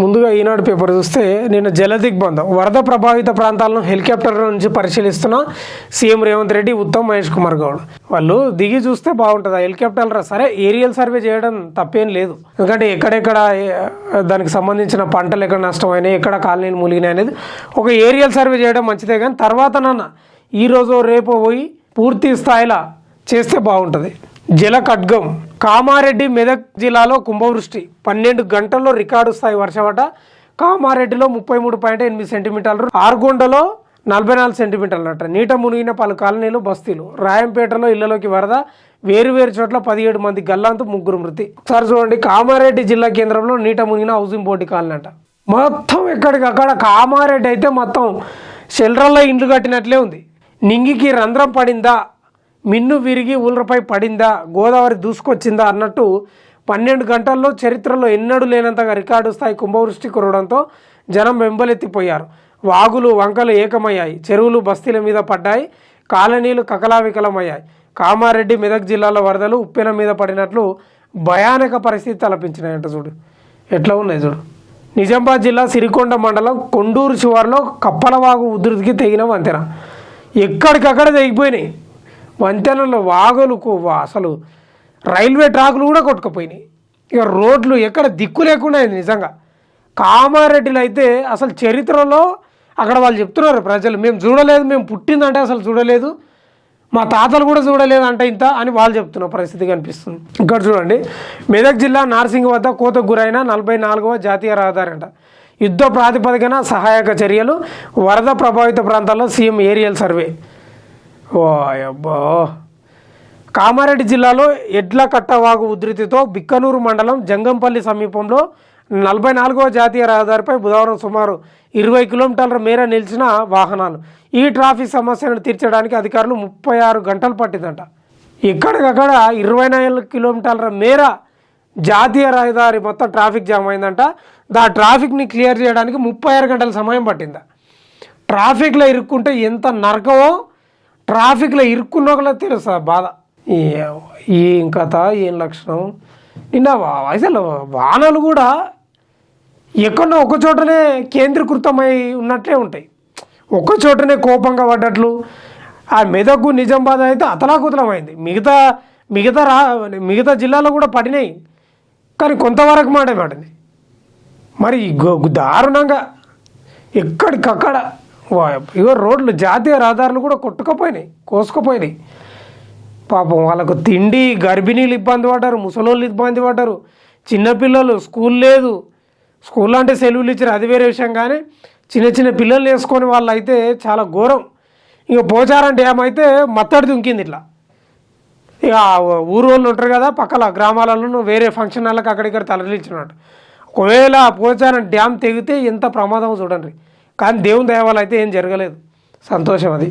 ముందుగా ఈనాడు పేపర్ చూస్తే నిన్న జలదిగ్బంధం వరద ప్రభావిత ప్రాంతాలను హెలికాప్టర్ నుంచి పరిశీలిస్తున్న సీఎం రేవంత్ రెడ్డి, ఉత్తమ్, మహేష్ కుమార్ గౌడ్. వాళ్ళు దిగి చూస్తే బాగుంటుంది. ఆ హెలికాప్టర్ సరే ఏరియల్ సర్వే చేయడం తప్పేం లేదు, ఎందుకంటే ఎక్కడెక్కడ దానికి సంబంధించిన పంటలు ఎక్కడ నష్టమైనాయి, ఎక్కడ కాలనీలు మునిగినాయి అనేది ఒక ఏరియల్ సర్వే చేయడం మంచిదే. కానీ తర్వాత ఈరోజు రేపు పోయి పూర్తి స్థాయిలో చేస్తే బాగుంటుంది. జల ఖడ్గం కామారెడ్డి మెదక్ జిల్లాలో కుంభవృష్టి 12 గంటల్లో రికార్డు స్థాయి వర్షపట. కామారెడ్డిలో 33.8 సెంటీమీటర్లు, ఆర్గొండలో 44 సెంటీమీటర్లు అట. నీట మునిగిన పలు కాలనీలు, బస్తీలు. రాయంపేటలో ఇళ్లలోకి వరద, వేరువేరు చోట్ల 17 మంది గల్లంతు, 3 మృతి. ఒకసారి చూడండి, కామారెడ్డి జిల్లా కేంద్రంలో నీట మునిగిన హౌసింగ్ బోర్డు కాలనీ అంట. మొత్తం ఎక్కడికక్కడ కామారెడ్డి అయితే మొత్తం షెల్టర్లో ఇండ్లు కట్టినట్లే ఉంది. నింగికి రంధ్రం పడిందా, మిన్ను విరిగి ఊళ్ళపై పడిందా, గోదావరి దూసుకొచ్చిందా అన్నట్టు 12 గంటల్లో చరిత్రలో ఎన్నడూ లేనంతగా రికార్డు స్థాయి కుంభవృష్టి కురవడంతో జనం వెంబలెత్తిపోయారు. వాగులు వంకలు ఏకమయ్యాయి, చెరువులు బస్తీల మీద పడ్డాయి, కాలనీలు కకలావికలమయ్యాయి. కామారెడ్డి మెదక్ జిల్లాలో వరదలు ఉప్పెన మీద పడినట్లు భయానక పరిస్థితి తలపించినాయంట. చూడు ఎట్లా ఉన్నాయి చూడు. నిజామాబాద్ జిల్లా సిరికొండ మండలం కొండూరు శివారులో కప్పలవాగు ఉధృతికి తెగిన వంతెన. ఎక్కడికక్కడ తెగిపోయినాయి వంతెనలో. వాగులు అసలు రైల్వే ట్రాకులు కూడా కొట్టుకుపోయినాయి. ఇక రోడ్లు ఎక్కడ దిక్కు లేకుండా అయింది నిజంగా. కామారెడ్డిలో అయితే అసలు చరిత్రలో అక్కడ వాళ్ళు చెప్తున్నారు ప్రజలు, మేము చూడలేదు, మేము పుట్టిందంటే అసలు చూడలేదు, మా తాతలు కూడా చూడలేదు అంటే ఇంత అని వాళ్ళు చెప్తున్న పరిస్థితి కనిపిస్తుంది. ఇక్కడ చూడండి, మెదక్ జిల్లా నార్సింగ్ వద్ద కోతకు గురైన 44వ జాతీయ రహదారి అంట. యుద్ధ ప్రాతిపదికన సహాయక చర్యలు, వరద ప్రభావిత ప్రాంతాల్లో సీఎం ఏరియల్ సర్వే. ఓ అబ్బో. కామారెడ్డి జిల్లాలో ఎడ్ల కట్టవాగు ఉధృతితో బిక్కనూరు మండలం జంగంపల్లి సమీపంలో 44వ జాతీయ రహదారిపై బుధవారం సుమారు 20 కిలోమీటర్ల మేర నిలిచిన వాహనాలు. ఈ ట్రాఫిక్ సమస్యను తీర్చడానికి అధికారులు 36 గంటలు పట్టిందంట. ఇక్కడికక్కడ 24 కిలోమీటర్ల మేర జాతీయ రహదారి మొత్తం ట్రాఫిక్ జామ్ అయిందంట. దా ట్రాఫిక్ని క్లియర్ చేయడానికి 36 గంటల సమయం పట్టిందా. ట్రాఫిక్లో ఇరుక్కుంటే ఎంత నరకమో ట్రాఫిక్లో ఇరుక్కున్న తెలుసా బాధ. ఏం కథ, ఏం లక్షణం. నిన్న అసలు వాహనాలు కూడా ఎక్కడో ఒక చోటనే కేంద్రీకృతమై ఉన్నట్లే ఉంటాయి, ఒక్క చోటనే కోపంగా పడ్డట్లు. ఆ మెదకు నిజామాబాద్ అయితే అతలాకుతలమైంది. మిగతా జిల్లాలో కూడా పడినాయి, కానీ కొంతవరకు మాడినాయి. మరి దారుణంగా ఎక్కడికక్కడ ఇగో రోడ్లు, జాతీయ రహదారులు కూడా కోసుకుపోయినాయి. పాపం వాళ్ళకు తిండి, గర్భిణీలు ఇబ్బంది పడ్డారు, ముసలోళ్ళు ఇబ్బంది పడ్డారు, చిన్నపిల్లలు స్కూల్ లేదు. స్కూల్ అంటే సెలవులు ఇచ్చారు, అది వేరే విషయం. కానీ చిన్న పిల్లలు వేసుకొని వాళ్ళు అయితే చాలా ఘోరం. ఇక పోచారం డ్యామ్ అయితే మత్తడి దుంకింది ఇట్లా. ఇక ఊరు వాళ్ళు ఉంటారు కదా పక్కల గ్రామాలలో, వేరే ఫంక్షన్ హాళ్ళకి అక్కడిక్కడ తరలించినట్టు. ఒకవేళ పోచారం డ్యామ్ తెగితే ఎంత ప్రమాదమో చూడండి. కానీ దేవుని దయ వల్ల అయితే ఏం జరగలేదు, సంతోషం అది.